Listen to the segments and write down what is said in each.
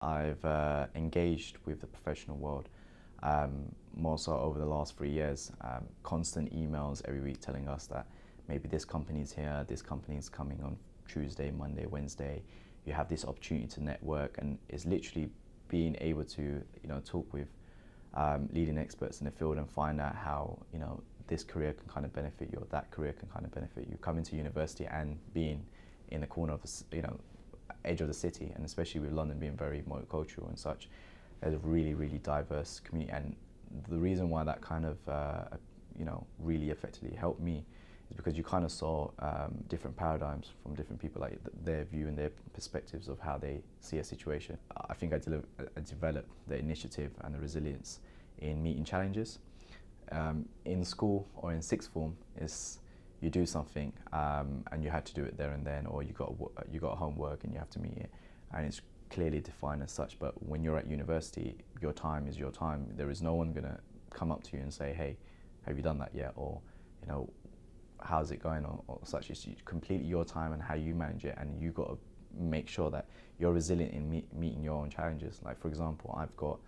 I've engaged with the professional world more so over the last 3 years. Constant emails every week telling us that maybe this company's here, this company's coming on Tuesday, Monday, Wednesday. You have this opportunity to network, and it's literally being able to talk with leading experts in the field and find out how this career can kind of benefit you, or that career can kind of benefit you. Coming to university and being in the corner of the edge of the city, and especially with London being very multicultural and such, there's a really diverse community. And the reason why that kind of really effectively helped me is because you kind of saw different paradigms from different people, like their view and their perspectives of how they see a situation. I think I developed the initiative and the resilience in meeting challenges. In school or in sixth form, you do something and you had to do it there and then, or you got homework and you have to meet it, and it's clearly defined as such. But when you're at university, your time is your time. There is no one gonna come up to you and say, hey, have you done that yet, or how's it going, or such. It's completely your time and how you manage it, and you got to make sure that you're resilient in meeting your own challenges. Like, for example, I've got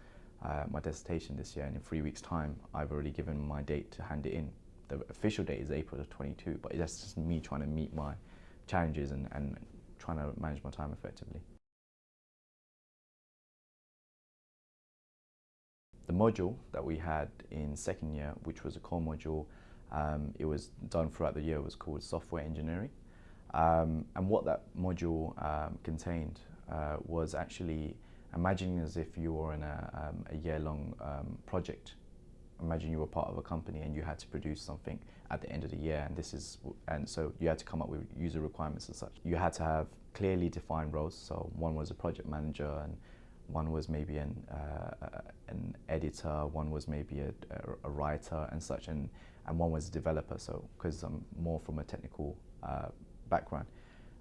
my dissertation this year, and in 3 weeks' time, I've already given my date to hand it in. The official date is April of 22, but that's just me trying to meet my challenges and trying to manage my time effectively. The module that we had in second year, which was a core module, it was done throughout the year, was called software engineering. And what that module contained was actually imagining as if you were in a year-long project. Imagine you were part of a company and you had to produce something at the end of the year, and so you had to come up with user requirements and such. You had to have clearly defined roles. So one was a project manager, and one was maybe an editor, one was maybe a writer and such, and one was a developer. So because I'm more from a technical background,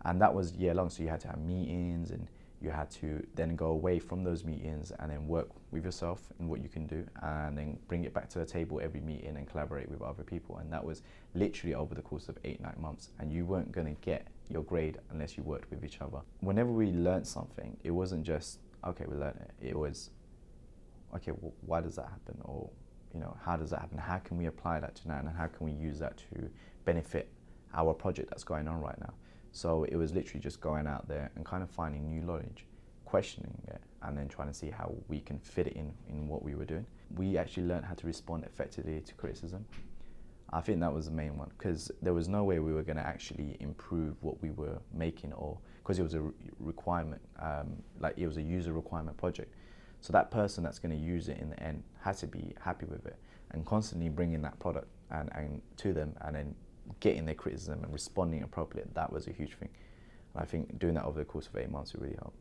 and that was year long. So you had to have meetings, and you had to then go away from those meetings and then work with yourself and what you can do, and then bring it back to the table every meeting and collaborate with other people. And that was literally over the course of 8-9 months, and you weren't going to get your grade unless you worked with each other. Whenever we learned something, it wasn't just, okay, we learned it. It was, okay, well, why does that happen? Or, how does that happen? How can we apply that to now, and how can we use that to benefit our project that's going on right now? So it was literally just going out there and kind of finding new knowledge, questioning it, and then trying to see how we can fit it in what we were doing. We actually learned how to respond effectively to criticism. I think that was the main one, because there was no way we were going to actually improve what we were making, or because it was a requirement, like it was a user requirement project. So that person that's going to use it in the end had to be happy with it, and constantly bringing that product and to them, and then getting their criticism and responding appropriately. That was a huge thing. And I think doing that over the course of 8 months, it really helped.